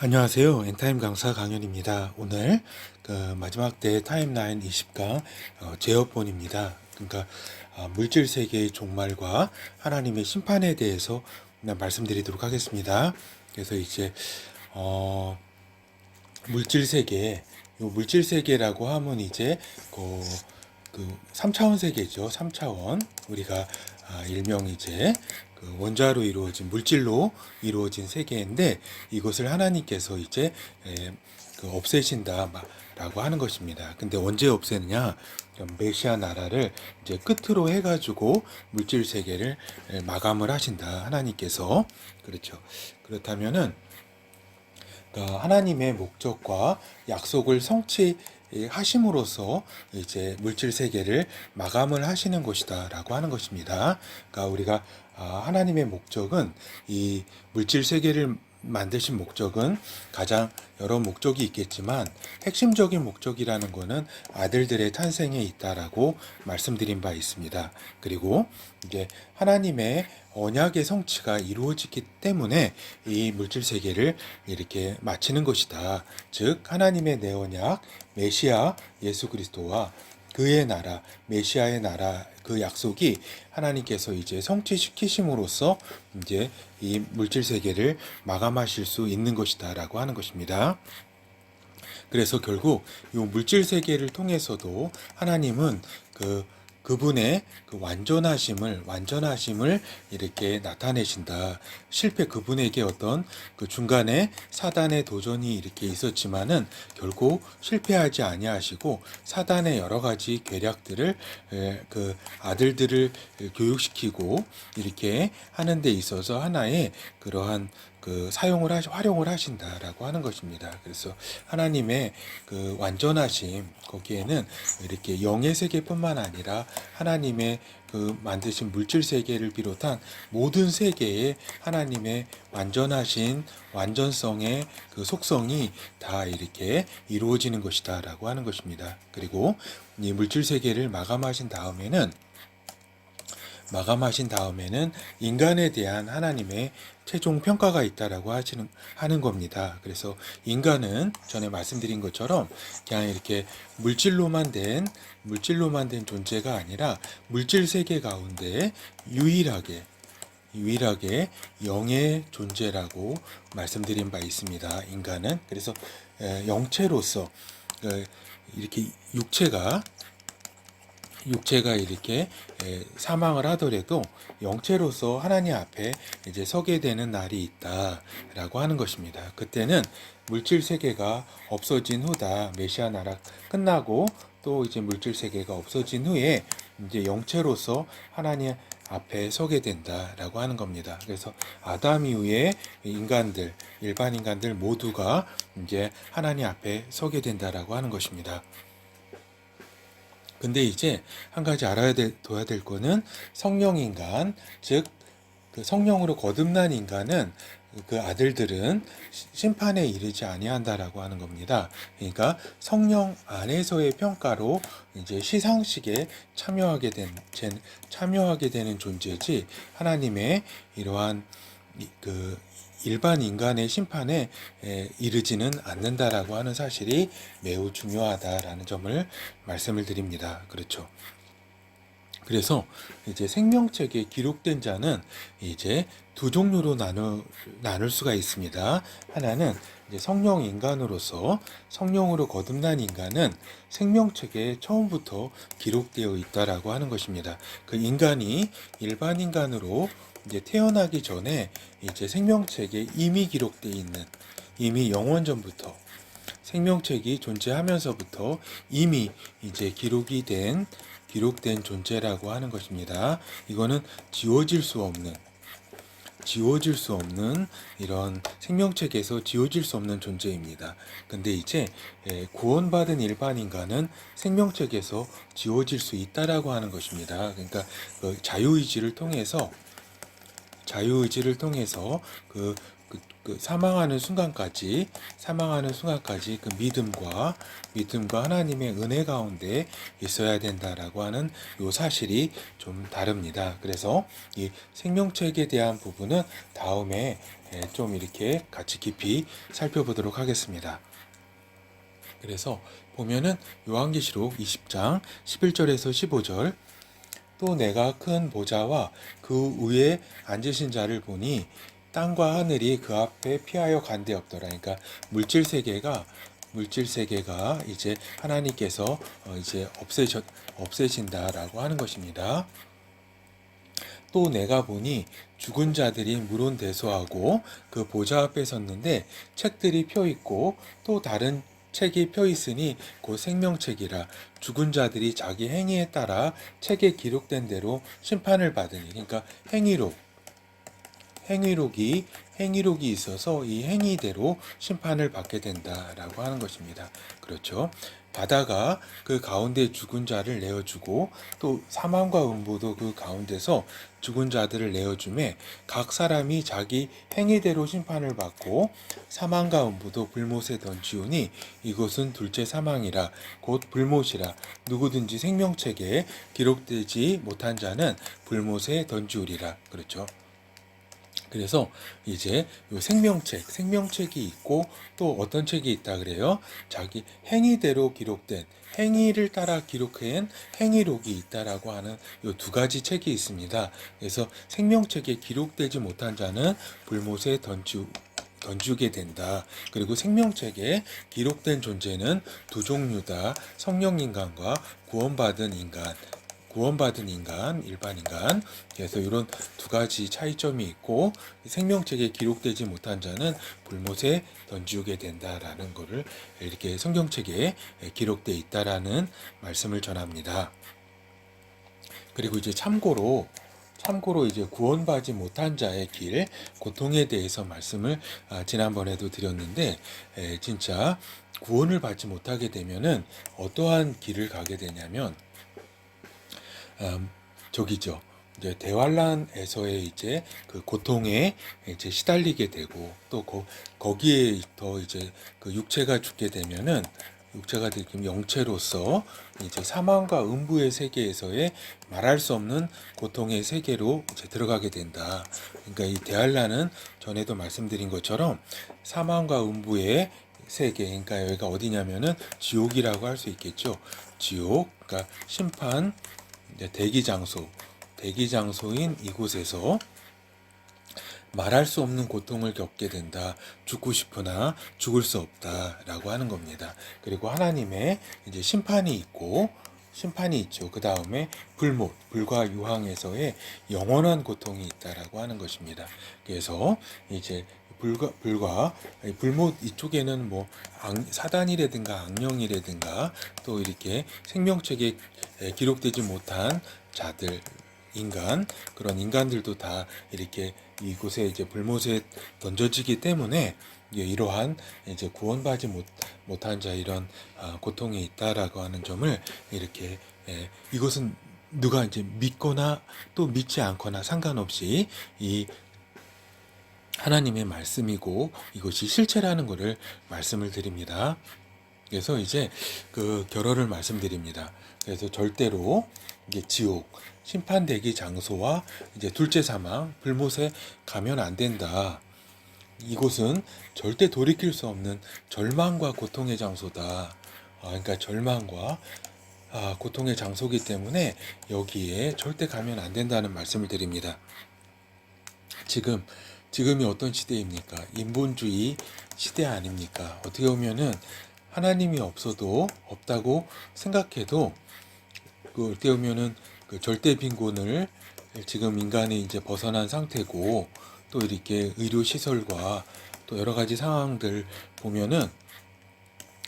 안녕하세요. 엔타임 강사 강연입니다. 오늘 마지막 때 타임라인 20강 제어본입니다. 그러니까 물질 세계의 종말과 하나님의 심판에 대해서 말씀드리도록 하겠습니다. 그래서 이제 어, 물질 세계, 요 물질 세계라고 하면 이제 그 3차원 세계죠. 3차원. 우리가 일명 이제 그 원자로 이루어진 물질로 이루어진 세계인데 이것을 하나님께서 이제 없애신다라고 하는 것입니다. 근데 언제 없애느냐? 메시아 나라를 이제 끝으로 해가지고 물질 세계를 마감을 하신다. 하나님께서. 그렇죠. 그렇다면은 하나님의 목적과 약속을 성취하심으로써 이제 물질 세계를 마감을 하시는 것이다라고 하는 것입니다. 그러니까 우리가 하나님의 목적은 이 물질 세계를 만드신 목적은 가장 여러 목적이 있겠지만 핵심적인 목적이라는 것은 아들들의 탄생에 있다라고 말씀드린 바 있습니다. 그리고 이제 하나님의 언약의 성취가 이루어지기 때문에 이 물질 세계를 이렇게 마치는 것이다. 즉 하나님의 내 언약 메시아 예수 그리스도와 그의 나라 메시아의 나라 그 약속이 하나님께서 이제 성취시키심으로써 이제 이 물질 세계를 마감하실 수 있는 것이다라고 하는 것입니다. 그래서 결국 이 물질 세계를 통해서도 하나님은 그분의 그 완전하심을 이렇게 나타내신다. 실패 그분에게 어떤 그 중간에 사단의 도전이 이렇게 있었지만은 결국 실패하지 아니하시고 사단의 여러 가지 계략들을 그 아들들을 교육시키고 이렇게 하는 데 있어서 하나의 그러한 활용을 하신다라고 하는 것입니다. 그래서 하나님의 그 완전하심 거기에는 이렇게 영의 세계뿐만 아니라 하나님의 그 만드신 물질 세계를 비롯한 모든 세계에 하나님의 완전하신 완전성의 그 속성이 다 이렇게 이루어지는 것이다라고 하는 것입니다. 그리고 이 물질 세계를 마감하신 다음에는 인간에 대한 하나님의 최종 평가가 있다라고 하는 겁니다. 그래서 인간은 전에 말씀드린 것처럼 그냥 이렇게 물질로만 된 존재가 아니라 물질 세계 가운데 유일하게 영의 존재라고 말씀드린 바 있습니다. 인간은 그래서 영체로서 이렇게 육체가 이렇게 사망을 하더라도 영체로서 하나님 앞에 이제 서게 되는 날이 있다라고 하는 것입니다. 그때는 물질 세계가 없어진 후다. 메시아 나라 끝나고 또 이제 물질 세계가 없어진 후에 이제 영체로서 하나님 앞에 서게 된다라고 하는 겁니다. 그래서 아담 이후에 일반 인간들 모두가 이제 하나님 앞에 서게 된다라고 하는 것입니다. 근데 이제 한 가지 둬야 될 거는 성령 인간, 즉, 그 성령으로 거듭난 인간은 그 아들들은 심판에 이르지 아니한다라고 하는 겁니다. 그러니까 성령 안에서의 평가로 이제 시상식에 참여하게 되는 존재지 하나님의 이러한 그 일반 인간의 심판에 이르지는 않는다라고 하는 사실이 매우 중요하다라는 점을 말씀을 드립니다. 그렇죠. 그래서 이제 생명책에 기록된 자는 이제 두 종류로 나눌 수가 있습니다. 하나는 이제 성령 인간으로서 성령으로 거듭난 인간은 생명책에 처음부터 기록되어 있다라고 하는 것입니다. 그 인간이 일반 인간으로 이제 태어나기 전에 이제 생명책에 이미 영원전부터 생명책이 존재하면서부터 이미 이제 기록된 존재라고 하는 것입니다. 이거는 지워질 수 없는 이런 생명책에서 지워질 수 없는 존재입니다. 근데 이제 구원받은 일반 인간은 생명책에서 지워질 수 있다라고 하는 것입니다. 그러니까 그 자유의지를 통해서 사망하는 순간까지 그 믿음과 하나님의 은혜 가운데 있어야 된다라고 하는 요 사실이 좀 다릅니다. 그래서 이 생명책에 대한 부분은 다음에 좀 이렇게 같이 깊이 살펴보도록 하겠습니다. 그래서 보면은 요한계시록 20장 11절에서 15절, 또 내가 큰 보좌와 그 위에 앉으신 자를 보니 땅과 하늘이 그 앞에 피하여 간데없더라. 그러니까 물질 세계가 이제 하나님께서 이제 없애신다라고 하는 것입니다. 또 내가 보니 죽은 자들이 물론대소하고 그 보좌 앞에 섰는데 책들이 펴 있고 또 다른 책이 펴 있으니 곧 생명책이라. 죽은 자들이 자기 행위에 따라 책에 기록된 대로 심판을 받으니. 그러니까 행위록이 있어서 이 행위대로 심판을 받게 된다라고 하는 것입니다. 그렇죠. 바다가 그 가운데 죽은 자를 내어주고 또 사망과 음부도 그 가운데서 죽은 자들을 내어주매 각 사람이 자기 행위대로 심판을 받고 사망과 음부도 불못에 던지우니 이것은 둘째 사망이라 곧 불못이라. 누구든지 생명책에 기록되지 못한 자는 불못에 던지우리라. 그렇죠. 그래서 이제 요 생명책이 있고 또 어떤 책이 있다 그래요? 자기 행위대로 기록된, 행위를 따라 기록한 행위록이 있다라고 하는 요 두 가지 책이 있습니다. 그래서 생명책에 기록되지 못한 자는 불못에 던지게 된다. 그리고 생명책에 기록된 존재는 두 종류다. 성령 인간과 구원받은 인간, 일반 인간. 그래서 이런 두 가지 차이점이 있고 생명책에 기록되지 못한 자는 불못에 던지게 된다라는 것을 이렇게 성경책에 기록되어 있다라는 말씀을 전합니다. 그리고 이제 참고로 이제 구원받지 못한 자의 길, 고통에 대해서 말씀을 지난번에도 드렸는데, 진짜 구원을 받지 못하게 되면은 어떠한 길을 가게 되냐면 저기죠. 이제 대환란에서의 이제 그 고통에 이제 시달리게 되고 또 거기에 더 이제 그 육체가 죽게 되면은 육체가 되면 영체로서 이제 사망과 음부의 세계에서의 말할 수 없는 고통의 세계로 이제 들어가게 된다. 그러니까 이 대환란은 전에도 말씀드린 것처럼 사망과 음부의 세계, 그러니까 여기가 어디냐면은 지옥이라고 할 수 있겠죠. 지옥, 그러니까 심판, 대기장소인 이곳에서 말할 수 없는 고통을 겪게 된다. 죽고 싶으나 죽을 수 없다라고 하는 겁니다. 그리고 하나님의 이제 심판이 있죠. 그 다음에 불과 유황에서의 영원한 고통이 있다라고 하는 것입니다. 그래서 이제 불못 이쪽에는 뭐 사단이라든가 악령이라든가 또 이렇게 생명책에 기록되지 못한 자들, 그런 인간들도 다 이렇게 이곳에 이제 불못에 던져지기 때문에 이러한 이제 구원받지 못한 자 이런 고통이 있다라고 하는 점을 이렇게 이것은 누가 이제 믿거나 또 믿지 않거나 상관없이 이 하나님의 말씀이고 이것이 실체라는 것을 말씀을 드립니다. 그래서 이제 그 결론을 말씀드립니다. 그래서 절대로 이게 지옥, 심판대기 장소와 이제 둘째 사망, 불못에 가면 안 된다. 이곳은 절대 돌이킬 수 없는 절망과 고통의 장소다. 그러니까 절망과 고통의 장소이기 때문에 여기에 절대 가면 안 된다는 말씀을 드립니다. 지금이 어떤 시대입니까? 인본주의 시대 아닙니까? 어떻게 보면은 하나님이 없다고 생각해도 어떻게 보면은 그 절대 빈곤을 지금 인간이 이제 벗어난 상태고 또 이렇게 의료 시설과 또 여러 가지 상황들 보면은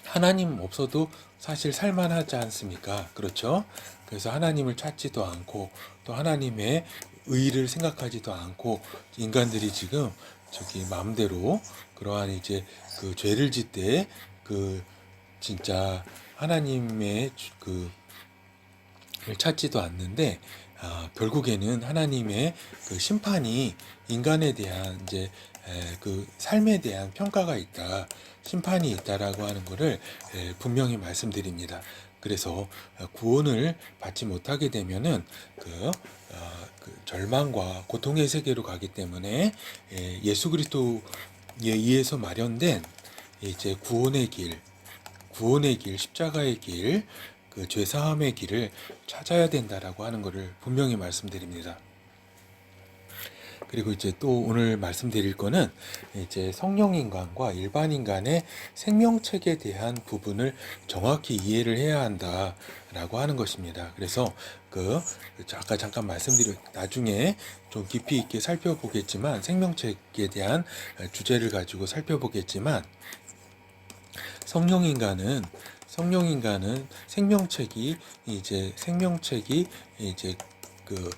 하나님 없어도 사실 살만하지 않습니까? 그렇죠? 그래서 하나님을 찾지도 않고 또 하나님의 의를 생각하지도 않고 인간들이 지금 저기 마음대로 그러한 이제 그 죄를 짓되 그 진짜 하나님의 그 찾지도 않는데 결국에는 하나님의 그 심판이 인간에 대한 이제 그 삶에 대한 평가가 있다, 심판이 있다라고 하는 것을 분명히 말씀드립니다. 그래서 구원을 받지 못하게 되면은 그 절망과 고통의 세계로 가기 때문에 예수 그리스도에 의해서 마련된 이제 구원의 길, 십자가의 길, 그 죄사함의 길을 찾아야 된다라고 하는 것을 분명히 말씀드립니다. 그리고 이제 또 오늘 말씀드릴 거는 이제 성령 인간과 일반 인간의 생명책에 대한 부분을 정확히 이해를 해야 한다라고 하는 것입니다. 그래서 아까 잠깐 나중에 좀 깊이 있게 살펴보겠지만 생명책에 대한 주제를 가지고 살펴보겠지만 성령 인간은 생명책이 그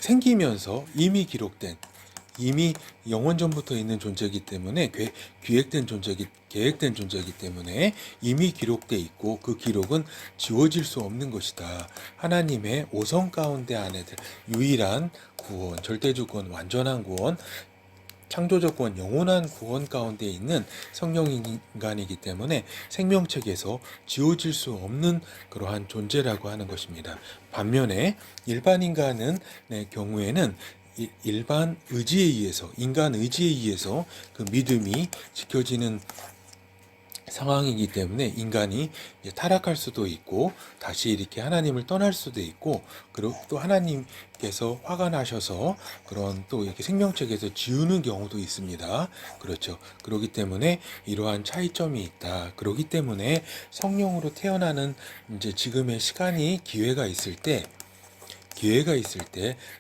생기면서 이미 영원 전부터 있는 존재이기 때문에 계획된 존재이기 때문에 이미 기록돼 있고 그 기록은 지워질 수 없는 것이다. 하나님의 오성 가운데 안에 유일한 구원, 절대주권, 완전한 구원, 창조적 구원, 영원한 구원 가운데 있는 성령 인간이기 때문에 생명책에서 지워질 수 없는 그러한 존재라고 하는 것입니다. 반면에 일반 인간의 경우에는 일반 의지에 의해서, 인간 의지에 의해서 그 믿음이 지켜지는 상황이기 때문에 인간이 타락할 수도 있고 다시 이렇게 하나님을 떠날 수도 있고, 그리고 또 하나님께서 화가 나셔서 그런 또 이렇게 생명책에서 지우는 경우도 있습니다. 그렇죠. 그렇기 때문에 이러한 차이점이 있다. 그렇기 때문에 성령으로 태어나는 이제 지금의 시간이 기회가 있을 때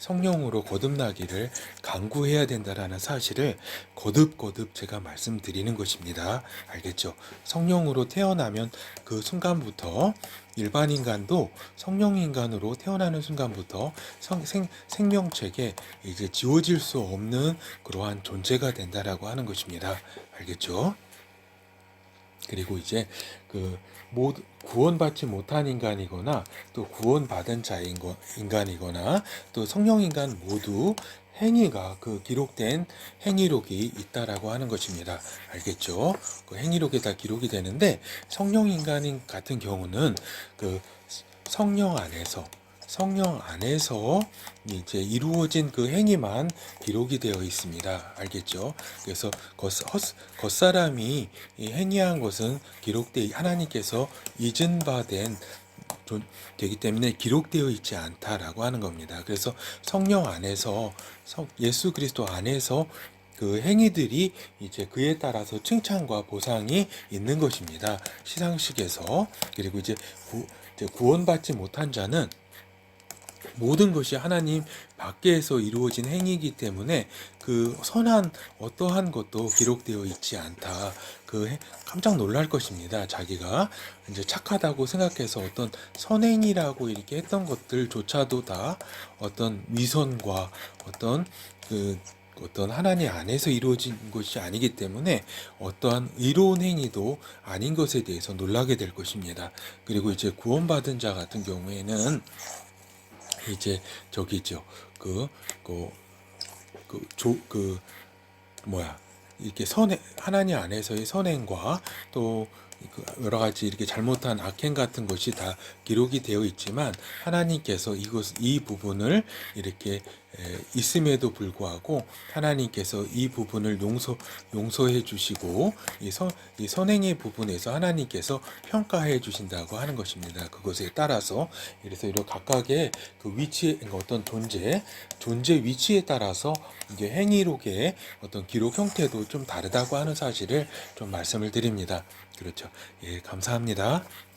성령으로 거듭나기를 간구해야 된다라는 사실을 거듭 제가 말씀드리는 것입니다. 알겠죠? 성령으로 태어나면 그 순간부터 일반 인간도 성령 인간으로 태어나는 순간부터 생명책에 이제 지워질 수 없는 그러한 존재가 된다라고 하는 것입니다. 알겠죠? 그리고 이제 구원받지 못한 인간이거나 또 구원받은 인간이거나 또 성령 인간 모두 행위가 기록된 행위록이 있다라고 하는 것입니다. 알겠죠? 그 행위록에 다 기록이 되는데 성령 인간인 같은 경우는 그 성령 안에서 이제 이루어진 그 행위만 기록이 되어 있습니다. 알겠죠? 그래서 겉사람이 행위한 것은 하나님께서 잊은 바 되기 때문에 기록되어 있지 않다라고 하는 겁니다. 그래서 성령 안에서 예수 그리스도 안에서 그 행위들이 이제 그에 따라서 칭찬과 보상이 있는 것입니다. 시상식에서. 그리고 이제 구원받지 못한 자는 모든 것이 하나님 밖에서 이루어진 행위이기 때문에 그 어떠한 것도 기록되어 있지 않다. 깜짝 놀랄 것입니다. 자기가 이제 착하다고 생각해서 어떤 선행이라고 이렇게 했던 것들조차도 다 어떤 위선과 어떤 하나님 안에서 이루어진 것이 아니기 때문에 어떠한 의로운 행위도 아닌 것에 대해서 놀라게 될 것입니다. 그리고 이제 구원받은 자 같은 경우에는 이제 이렇게 하나님 안에서의 선행과 또 여러 가지 이렇게 잘못한 악행 같은 것이 다 기록이 되어 있지만 하나님께서 이 부분을 이렇게 있음에도 불구하고 하나님께서 이 부분을 용서해 주시고 이 선행의 부분에서 하나님께서 평가해 주신다고 하는 것입니다. 그것에 따라서 그래서 이런 각각의 그 위치에 어떤 존재 위치에 따라서 이게 행위록의 어떤 기록 형태도 좀 다르다고 하는 사실을 좀 말씀을 드립니다. 그렇죠. 예, 감사합니다.